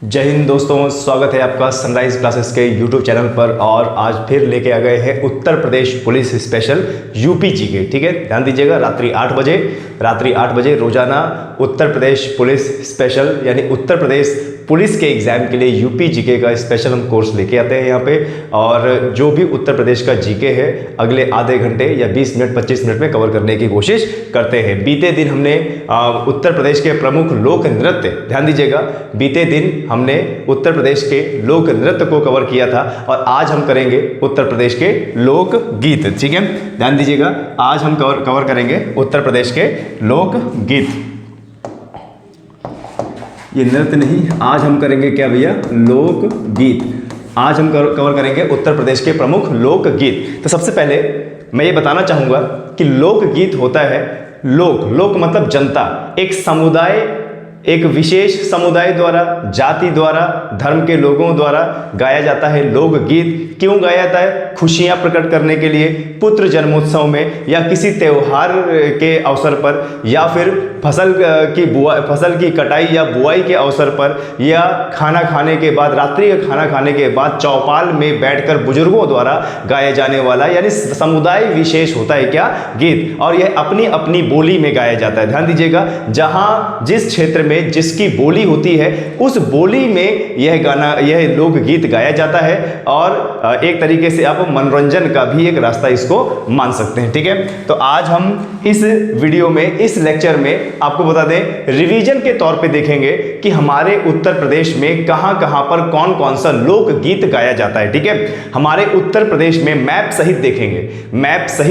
जय हिंद दोस्तों, स्वागत है आपका सनराइज क्लासेस के यूट्यूब चैनल पर। और आज फिर लेके आ गए हैं Uttar Pradesh police special UP GK. ठीक है, ध्यान दीजिएगा, रात्रि 8 बजे रोजाना उत्तर प्रदेश पुलिस स्पेशल यानी उत्तर प्रदेश पुलिस के एग्जाम के लिए यूपी जीके का स्पेशल हम कोर्स लेके आते हैं यहाँ पे। और जो भी उत्तर प्रदेश का जीके है अगले आधे घंटे या 20 मिनट 25 मिनट में कवर करने की कोशिश करते हैं। बीते दिन हमने उत्तर प्रदेश के प्रमुख लोक नृत्य, ध्यान दीजिएगा, बीते दिन हमने उत्तर प्रदेश के लोक नृत्य को कवर किया था और आज हम करेंगे उत्तर प्रदेश के लोक गीत। ठीक है, ध्यान दीजिएगा, आज हम कवर करेंगे उत्तर प्रदेश के लोक गीत। ये नृत्य नहीं, आज हम करेंगे क्या भैया, लोक गीत। आज हम कवर करेंगे उत्तर प्रदेश के प्रमुख लोक गीत। तो सबसे पहले मैं ये बताना चाहूंगा कि लोक गीत होता है, लोक मतलब जनता, एक समुदाय, एक विशेष समुदाय द्वारा, जाति द्वारा, धर्म के लोगों द्वारा गाया जाता है लोकगीत। क्यों गाया जाता है? खुशियां प्रकट करने के लिए, पुत्र जन्मोत्सव में, या किसी त्योहार के अवसर पर, या फिर फसल की कटाई या बुआई के अवसर पर, या खाना खाने के बाद, रात्रि का खाना खाने के बाद चौपाल में बैठकर बुजुर्गों द्वारा गाया जाने वाला, यानी समुदाय विशेष होता है क्या, गीत। और यह अपनी अपनी बोली में गाया जाता है। ध्यान दीजिएगा, जहां जिस क्षेत्र में जिसकी बोली होती है उस बोली में यह लोकगीत गाया जाता है। और एक तरीके से आप मनोरंजन का भी एक रास्ता इसको मान सकते हैं। ठीक है, तो आज हम इस वीडियो में, इस लेक्चर में आपको बता दें, रिवीजन के तौर पे देखेंगे कि हमारे उत्तर प्रदेश में कहां कहां पर कौन कौन सा लोकगीत गाया जाता है। ठीक है, हमारे उत्तर प्रदेश में मैप सहित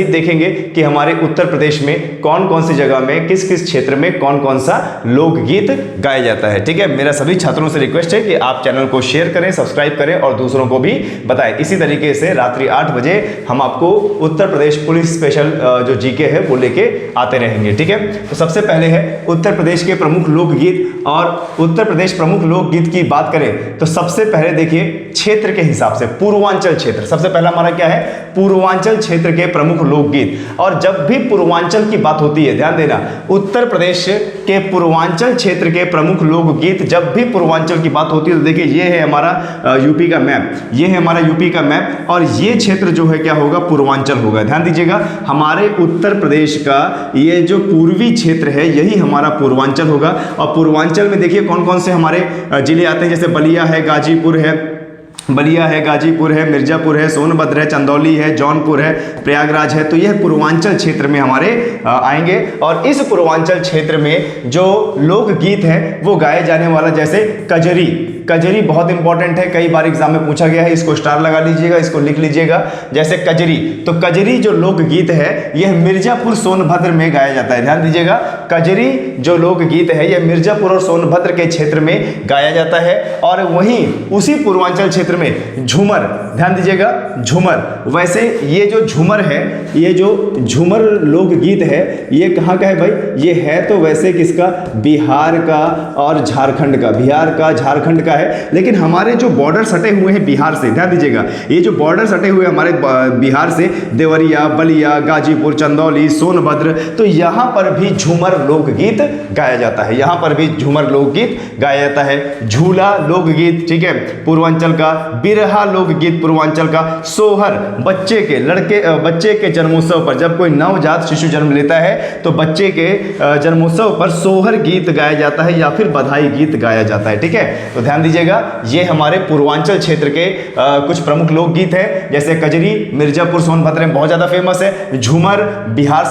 देखेंगे कि हमारे उत्तर प्रदेश में कौन कौन सी जगह में, किस किस क्षेत्र में कौन कौन सा लोकगीत गाया जाता है। ठीक है, मेरा सभी छात्रों से रिक्वेस्ट है कि आप चैनल को शेयर करें, सब्सक्राइब करें और दूसरों को भी बताएं। इसी तरीके से रात्रि 8 बजे हम आपको उत्तर प्रदेश पुलिस स्पेशल जो जीके है वो लेके आते रहेंगे। ठीक है, तो सबसे पहले है उत्तर प्रदेश के प्रमुख लोकगीत। और उत्तर प्रदेश प्रमुख लोकगीत की बात करें तो सबसे पहले देखिए क्षेत्र के हिसाब से पूर्वांचल क्षेत्र, सबसे पहला हमारा क्या है, पूर्वांचल क्षेत्र के प्रमुख लोकगीत। और जब भी पूर्वांचल की बात होती है, ध्यान देना, उत्तर प्रदेश के पूर्वांचल क्षेत्र के प्रमुख लोकगीत, जब भी पूर्वांचल की बात होती है तो देखिए ये है हमारा यूपी का मैप, ये है हमारा यूपी का मैप, और ये क्षेत्र जो है क्या होगा, पूर्वांचल होगा। ध्यान दीजिएगा, हमारे उत्तर प्रदेश का ये जो पूर्वी क्षेत्र है यही हमारा पूर्वांचल होगा। और पूर्वांचल में देखिए कौन कौन से हमारे जिले आते हैं, जैसे बलिया है, गाजीपुर है, मिर्जापुर है, सोनभद्र है, चंदौली है, जौनपुर है, प्रयागराज है। तो यह पूर्वांचल क्षेत्र में हमारे आएंगे। और इस पूर्वांचल क्षेत्र में जो लोकगीत है वो गाए जाने वाला, जैसे कजरी बहुत इंपॉर्टेंट है, कई बार एग्जाम में पूछा गया है, इसको स्टार लगा लीजिएगा, इसको लिख लीजिएगा। जैसे कजरी, तो कजरी जो लोकगीत है यह मिर्जापुर सोनभद्र में गाया जाता है। ध्यान दीजिएगा, कजरी जो लोकगीत है यह मिर्जापुर और सोनभद्र के क्षेत्र में गाया जाता है। और वहीं उसी पूर्वांचल क्षेत्र में झूमर, ध्यान दीजिएगा, झूमर, वैसे ये जो झूमर है, ये जो झूमर लोकगीत है ये कहाँ का है भाई, ये है तो वैसे किसका, बिहार का और झारखंड का, झारखंड का है। लेकिन हमारे जो बॉर्डर सटे हुए हैं बिहार से, ध्यान दीजिएगा, ये जो बॉर्डर सटे हुए हमारे बिहार से, देवरिया, बलिया, गाजीपुर, चंदौली, सोनभद्र, तो यहाँ पर भी झूमर लोकगीत गाया जाता है, यहाँ पर भी झूमर लोकगीत गाया जाता है। झूला लोकगीत, ठीक है, पूर्वांचल का। बिरहा लोकगीत पूर्वांचल का। सोहर, बच्चे के जन्मोत्सव पर, जब कोई नवजात शिशु जन्म लेता है तो बच्चे के जन्मोत्सव पर सोहर गीत गाया जाता है या फिर बधाई गीत गाया जाता है। ठीक है, तो ध्यान दीजिएगा, ये हमारे पूर्वांचल क्षेत्र के कुछ प्रमुख लोकगीत हैं। जैसे कजरी मिर्जापुर सोनभद्र में बहुत ज्यादा फेमस है, झूमर बिहार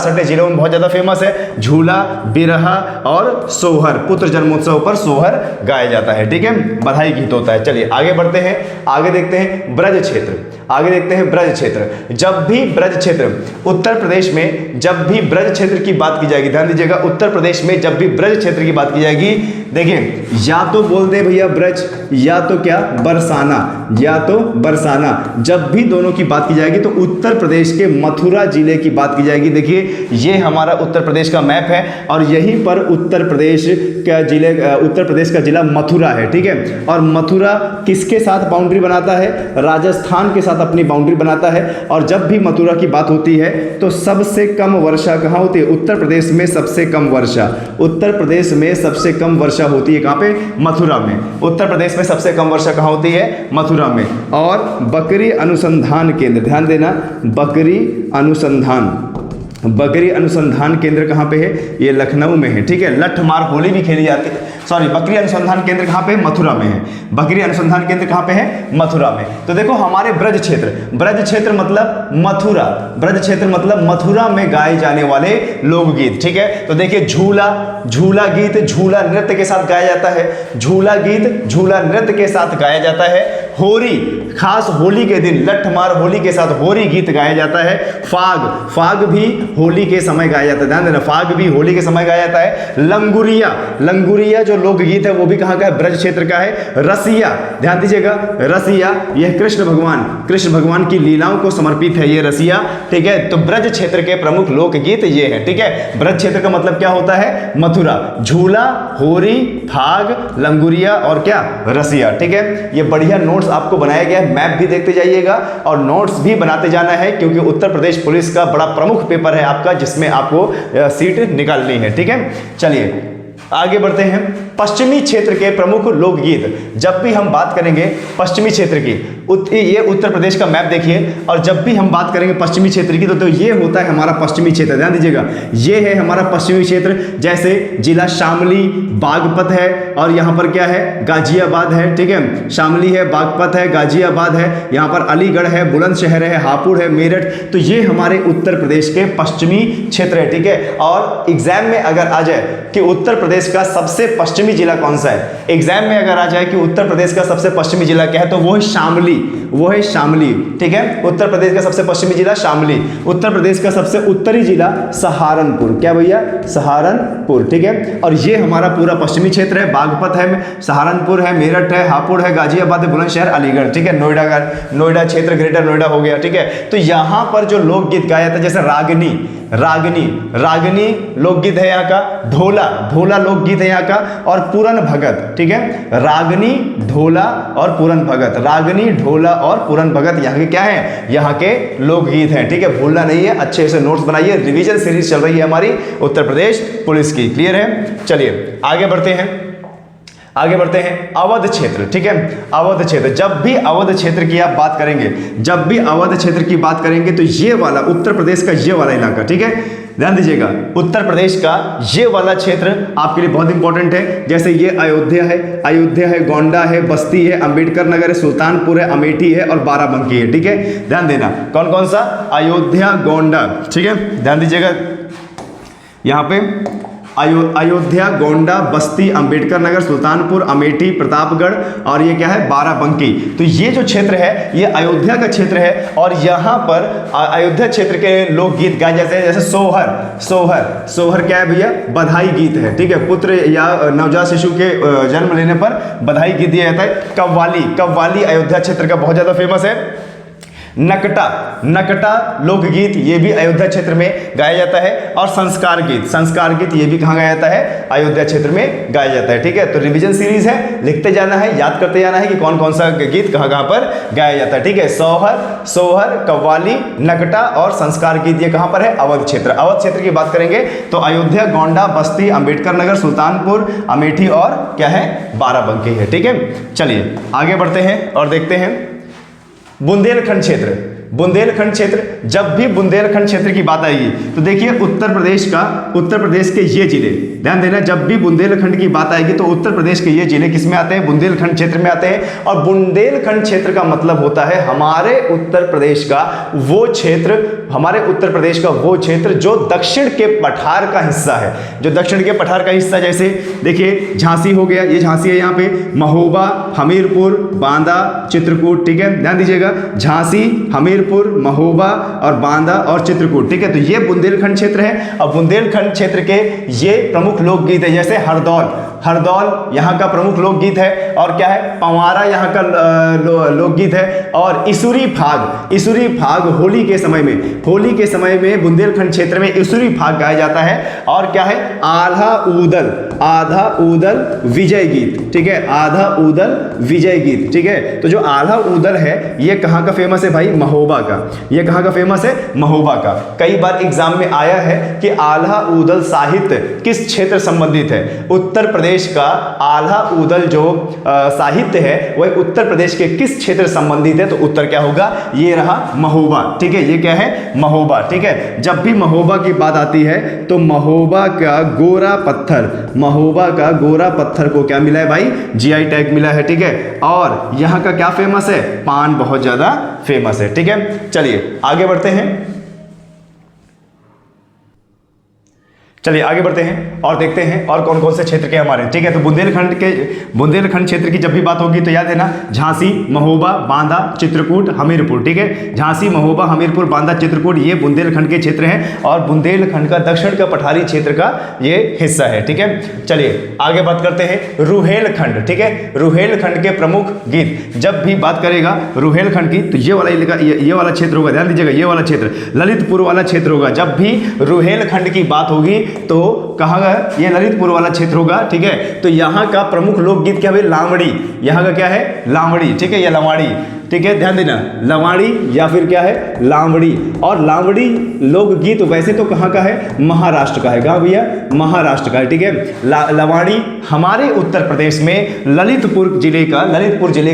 सटे जिलों में बहुत ज्यादा फेमस है, झूला, बिरहा और सोहर, पुत्र जन्मोत्सव पर सोहर गाया जाता है। ठीक है, बधाई गीत होता है। चलिए आगे बढ़ते हैं, आगे देखते हैं ब्रज क्षेत्र। जब भी ब्रज क्षेत्र, उत्तर प्रदेश में जब भी ब्रज क्षेत्र की बात की जाएगी, ध्यान दीजिएगा, उत्तर प्रदेश में जब भी ब्रज क्षेत्र की बात की जाएगी, देखिए, या तो बोल दे भैया ब्रज, या तो क्या, बरसाना, जब भी दोनों की बात की जाएगी तो उत्तर प्रदेश के मथुरा जिले की बात की जाएगी। देखिए ये हमारा उत्तर प्रदेश का मैप है और यहीं पर उत्तर प्रदेश का जिला मथुरा है। ठीक है, और मथुरा किसके साथ बाउंड्री बनाता है, राजस्थान के साथ अपनी बाउंड्री बनाता है। और जब भी मथुरा की बात होती है तो सबसे कम वर्षा कहाँ होती है, उत्तर प्रदेश में सबसे कम वर्षा वर्षा होती है कहाँ पे? मथुरा में। उत्तर प्रदेश में सबसे कम वर्षा कहाँ होती है? मथुरा में। और बकरी अनुसंधान केंद्र, ध्यान देना, बकरी अनुसंधान केंद्र कहाँ पे है? ये लखनऊ में है, ठीक है। लठमार होली भी खेली जाती है, सॉरी, बकरी अनुसंधान केंद्र कहाँ पे है? मथुरा में है। बकरी अनुसंधान केंद्र कहाँ पे है? मथुरा में। तो देखो हमारे ब्रज क्षेत्र मतलब मथुरा, ब्रज क्षेत्र मतलब मथुरा में गाए जाने वाले लोकगीत, ठीक है। तो देखिए झूला गीत झूला नृत्य के साथ गाया जाता है, झूला गीत झूला नृत्य के साथ गाया जाता है। होरी, खास होली के दिन लठमार होली के साथ होरी गीत गाया जाता है। फाग भी होली के समय गाया जाता है, ध्यान देना, फाग भी होली के समय गाया जाता है। लंगुरिया जो लोकगीत है वो भी कहाँ का है? ब्रज क्षेत्र का है। रसिया, ध्यान दीजिएगा, रसिया यह कृष्ण भगवान की लीलाओं को समर्पित है ये रसिया, ठीक है। तो ब्रज क्षेत्र के प्रमुख लोकगीत ये है, ठीक है। ब्रज क्षेत्र का मतलब क्या होता है? मथुरा। झूला, होरी, फाग, लंगुरिया और क्या? रसिया, ठीक है। ये बढ़िया नोट्स आपको बनाया गया है, मैप भी देखते जाइएगा और नोट्स भी बनाते जाना है, क्योंकि उत्तर प्रदेश पुलिस का बड़ा प्रमुख पेपर है आपका, जिसमें आपको सीट निकालनी है, ठीक है। चलिए आगे बढ़ते हैं। पश्चिमी क्षेत्र के प्रमुख लोकगीत, जब भी हम बात करेंगे पश्चिमी क्षेत्र की, ये उत्तर प्रदेश का मैप देखिए, और जब भी हम बात करेंगे पश्चिमी क्षेत्र की तो ये होता है हमारा पश्चिमी क्षेत्र, ध्यान दीजिएगा, ये है हमारा पश्चिमी क्षेत्र। जैसे जिला शामली, बागपत है, और यहाँ पर क्या है? गाजियाबाद है, ठीक है। शामली है, बागपत है, गाजियाबाद है, यहाँ पर अलीगढ़ है, बुलंदशहर है, हापुड़ है, मेरठ। तो ये हमारे उत्तर प्रदेश के पश्चिमी क्षेत्र है, ठीक है। और एग्जाम में अगर आ जाए कि उत्तर प्रदेश का सबसे पश्चिमी जिला कौन सा है, एग्जाम में अगर आ जाए कि उत्तर प्रदेश का सबसे पश्चिमी जिला क्या है, तो वो है शामली, ठीक है। उत्तर प्रदेश का सबसे पश्चिमी जिला शामली। उत्तर प्रदेश का सबसे उत्तरी जिला सहारनपुर, क्या भैया? सहारनपुर, ठीक है। और ये हमारा पूरा पश्चिमी क्षेत्र है। बागपत है, सहारनपुर है, मेरठ है, हापुड़ है, गाजियाबाद है, बुलंदशहर, अलीगढ़, ठीक है। नोएडा क्षेत्र, ग्रेटर नोएडा हो गया, ठीक है। तो यहाँ पर जो लोकगीत गाया जाता है, जैसे रागनी लोकगीत है यहाँ का। ढोला लोकगीत है यहाँ का। और पूरन भगत, ठीक है। रागनी, ढोला और पूरन भगत, रागनी, ढोला और पूरन भगत यहाँ के क्या है? यहाँ के लोकगीत हैं, ठीक है। भूलना नहीं है, अच्छे से नोट्स बनाइए, रिवीजन सीरीज चल रही है हमारी उत्तर प्रदेश पुलिस की, क्लियर है। चलिए आगे बढ़ते हैं। अवध क्षेत्र, ठीक है। अवध क्षेत्र, जब भी अवध क्षेत्र की आप बात करेंगे, तो ये वाला उत्तर प्रदेश का ये वाला इलाका, ठीक है। ध्यान दीजिएगा, उत्तर प्रदेश का ये वाला क्षेत्र आपके लिए बहुत इंपॉर्टेंट है। जैसे ये अयोध्या है, गोंडा है, बस्ती है, अंबेडकर नगर है, सुल्तानपुर है, अमेठी है और बाराबंकी है, ठीक है। ध्यान देना, कौन कौन सा? अयोध्या, गोंडा, ठीक है। ध्यान दीजिएगा, यहाँ पे अयोध्या, गोंडा, बस्ती, अंबेडकर नगर, सुल्तानपुर, अमेठी, प्रतापगढ़ और ये क्या है? बाराबंकी। तो ये जो क्षेत्र है ये अयोध्या का क्षेत्र है, और यहाँ पर अयोध्या क्षेत्र के लोकगीत गाए जाते हैं। जैसे सोहर क्या है भैया? बधाई गीत है, ठीक है। पुत्र या नवजात शिशु के जन्म लेने पर बधाई गीत दिया जाता है। कव्वाली अयोध्या क्षेत्र का बहुत ज्यादा फेमस है। नकटा लोकगीत, ये भी अयोध्या क्षेत्र में गाया जाता है। और संस्कार गीत ये भी कहाँ गाया जाता है? अयोध्या क्षेत्र में गाया जाता है, ठीक है। तो रिवीजन सीरीज है, लिखते जाना है, याद करते जाना है कि कौन कौन सा गीत कहाँ कहाँ पर गाया जाता है, ठीक है। सोहर, कव्वाली, नकटा और संस्कार गीत ये कहाँ पर है? अवध क्षेत्र की बात करेंगे तो अयोध्या, गोंडा, बस्ती, अंबेडकर नगर, सुल्तानपुर, अमेठी और क्या है? बाराबंकी है, ठीक है। चलिए आगे बढ़ते हैं और देखते हैं बुंदेलखंड क्षेत्र। जब भी बुंदेलखंड क्षेत्र की बात आएगी तो देखिए उत्तर प्रदेश के ये जिले, ध्यान देना, जब भी बुंदेलखंड की बात आएगी तो उत्तर प्रदेश के ये जिले किस में आते हैं? बुंदेलखंड क्षेत्र में आते हैं। और बुंदेलखंड क्षेत्र का मतलब होता है हमारे उत्तर प्रदेश का वो क्षेत्र जो दक्षिण के पठार का हिस्सा है। जैसे देखिए झांसी हो गया, ये झांसी है, यहाँ पे महोबा, हमीरपुर, बांदा, चित्रकूट, ठीक है। ध्यान दीजिएगा, झांसी, हमीरपुर, महोबा और बांदा और चित्रकूट, ठीक है। तो ये बुंदेलखंड क्षेत्र है। और बुंदेलखंड क्षेत्र के ये प्रमुख लोकगीत है। जैसे हरदौल यहाँ का प्रमुख लोकगीत है। और क्या है? पंवारा यहाँ का लोकगीत है। और इसुरी फाग होली के समय में बुंदेलखंड क्षेत्र में इसुरी फाग गाया जाता है। और क्या है? आल्हा आधा उदल विजय गीत, ठीक है, आधा उदल विजय गीत, ठीक है। तो जो आधा उदल है ये कहाँ का फेमस है भाई, महोबा का। ये कहाँ का फेमस है, महोबा का। कई बार एग्जाम में आया है कि आल्हा उदल साहित्य किस क्षेत्र संबंधित है। उत्तर प्रदेश का आल्हा उदल जो साहित्य है वह उत्तर प्रदेश के किस क्षेत्र संबंधित है, तो उत्तर क्या होगा, ये रहा महोबा, ठीक है। ये क्या है, महोबा, ठीक है। जब भी महोबा की बात आती है तो महोबा का गोरा पत्थर, महोबा का गोरा पत्थर को क्या मिला है भाई, जीआई टैग मिला है, ठीक है। और यहाँ का क्या फेमस है, पान बहुत ज्यादा फेमस है, ठीक है। चलिए आगे बढ़ते हैं, चलिए आगे बढ़ते हैं और देखते हैं और कौन कौन से क्षेत्र के हमारे, ठीक है। तो बुंदेलखंड क्षेत्र की जब भी बात होगी तो याद है ना, झांसी, महोबा, बांदा, चित्रकूट, हमीरपुर, ठीक है। झांसी, महोबा, हमीरपुर, बांदा, चित्रकूट ये बुंदेलखंड के क्षेत्र हैं और बुंदेलखंड का दक्षिण का पठारी क्षेत्र का ये हिस्सा है, ठीक है। चलिए आगे बात करते हैं रुहेलखंड, ठीक है। रुहेलखंड के प्रमुख गीत, जब भी बात करेगा रुहेलखंड की तो ये वाला इलाका, ये वाला क्षेत्र होगा, ध्यान दीजिएगा, ये वाला क्षेत्र ललितपुर वाला क्षेत्र होगा। जब भी रुहेलखंड की बात होगी तो कहाँ का, ये ललितपुर वाला क्षेत्र होगा, ठीक है। तो यहाँ का प्रमुख लोकगीत क्या है, लावड़ी, यहाँ का क्या है, लावड़ी, ठीक है, या लवाड़ी, ठीक है, ध्यान देना, लवाड़ी या फिर क्या है, लावड़ी। और लावड़ी लोकगीत वैसे तो कहाँ का है, महाराष्ट्र का है, कहाँ भैया, महाराष्ट्र का है, ठीक है। लवाड़ी हमारे उत्तर प्रदेश में ललितपुर जिले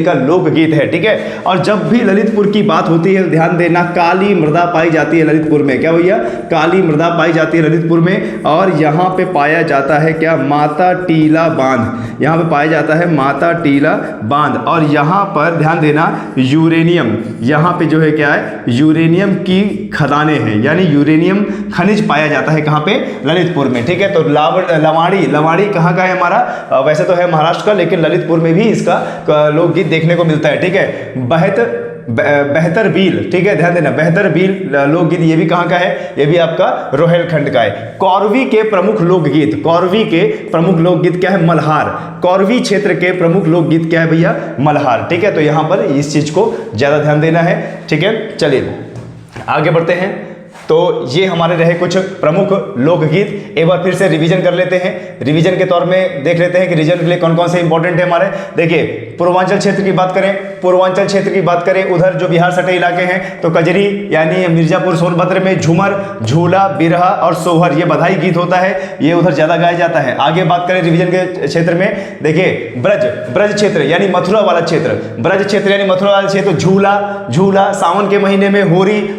का लोकगीत है, ठीक है। और जब भी ललितपुर की बात होती है ध्यान देना, काली मृदा पाई जाती है ललितपुर में, क्या भैया, काली मृदा पाई जाती है ललितपुर में। और यहाँ पे पाया जाता है क्या, माता टीला बांध, यहाँ पे पाया जाता है माता टीला बांध। और यहाँ पर ध्यान देना यूरेनियम, यहाँ पे जो है क्या है, यूरेनियम की खदानें हैं, यानी यूरेनियम खनिज पाया जाता है कहाँ पे, ललितपुर में, ठीक है। तो लवाड़ी कहाँ का है हमारा, वैसे तो है महाराष्ट्र का, लेकिन ललितपुर में भी इसका लोकगीत देखने को मिलता है, ठीक है। बेहतर बील, ठीक है, ध्यान देना, बेहतर बील लोकगीत ये भी कहाँ का है, ये भी आपका रोहेलखंड का है। कौरवी के प्रमुख लोकगीत, कौरवी के प्रमुख लोकगीत क्या है, मल्हार। कौरवी क्षेत्र के प्रमुख लोकगीत क्या है भैया, मल्हार, ठीक है। तो यहाँ पर इस चीज को ज्यादा ध्यान देना है, ठीक है। चलिए आगे बढ़ते हैं। तो ये हमारे रहे कुछ प्रमुख लोकगीत। एक बार फिर से रिवीजन कर लेते हैं, रिवीजन के तौर में देख लेते हैं कि रीजन के लिए कौन कौन से इंपॉर्टेंट है हमारे। देखिए पूर्वांचल क्षेत्र की बात करें, पूर्वांचल क्षेत्र की बात करें, उधर जो बिहार सटे इलाके हैं तो कजरी यानी मिर्जापुर सोनभद्र में झूमर, झूला, बिरहा और सोहर ये बधाई गीत होता है, ये उधर ज्यादा गाया जाता है। आगे बात करें रिवीजन के क्षेत्र में, देखिए ब्रज क्षेत्र यानी मथुरा वाला क्षेत्र, ब्रज क्षेत्र यानी मथुरा वाला क्षेत्र, झूला सावन के महीने में,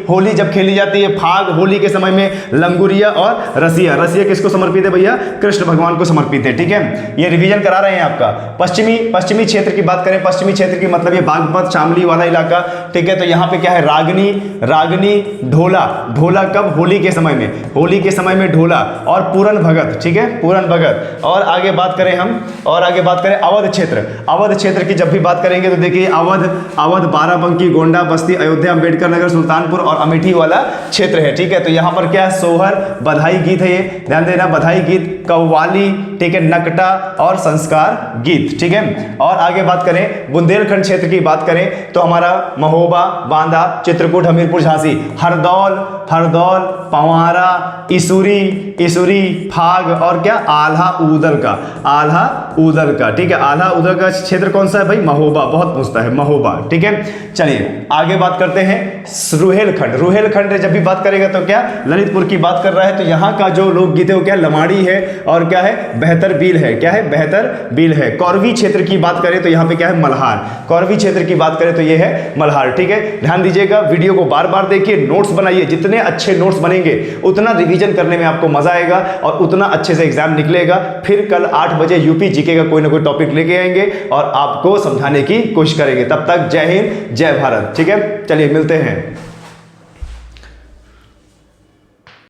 होली जब खेली जाती है, फाग होली के समय में, लंगुरिया और रसिया किसको समर्पित है भैया, कृष्ण भगवान को समर्पित है, ठीक है। ये रिवीजन करा रहे हैं आपका। पश्चिमी क्षेत्र की बात करें, पश्चिमी क्षेत्र की मतलब ये बागपत शामली वाला इलाका, ठीक है। तो यहाँ पे क्या है, रागनी, ढोला कब, होली के समय में ढोला और पूरन भगत, ठीक है, पूरन भगत। और आगे बात करें अवध क्षेत्र की जब भी बात करेंगे तो देखिए अवध बाराबंकी, गोंडा, बस्ती, अयोध्या, अम्बेडकर नगर, सुल्तानपुर और अमेठी वाला क्षेत्र है, ठीक है। तो यहाँ पर क्या है, सोहर बधाई गीत है, ये ध्यान देना, बधाई गीत, कव्वाली, ठीक है, नकटा और संस्कार गीत, ठीक है। और आगे बात करें बुंदेलखंड क्षेत्र की बात करें तो हमारा महोबा, बांदा, चित्रकूट, हमीरपुर, झांसी, हरदौल, पंवारा, इसूरी, फाग और क्या, आल्हा उदल का, ठीक है। आल्हा उदल का क्षेत्र कौन सा है भाई, महोबा, बहुत पूछता है महोबा, ठीक है। चलिए आगे बात करते हैं रुहेलखंड जब भी बात करेगा तो क्या, ललितपुर की बात कर रहा है तो यहाँ का जो लोकगीत है वो क्या, लमाड़ी है और क्या है, बेहतर बील है, क्या है, बेहतर बील है। कौरवी क्षेत्र की बात करें तो यहाँ पे क्या है, मल्हार, कौरवी क्षेत्र की बात करें तो ये है मल्हार, ठीक है। ध्यान दीजिएगा, वीडियो को बार बार देखिए, नोट्स बनाइए, जितने अच्छे नोट्स बनेंगे उतना रिवीजन करने में आपको मजा आएगा और उतना अच्छे से एग्जाम निकलेगा। फिर कल 8 बजे यूपी जीके का कोई ना कोई टॉपिक लेके आएंगे और आपको समझाने की कोशिश करेंगे। तब तक जय हिंद, जय भारत, ठीक है। चलिए मिलते हैं।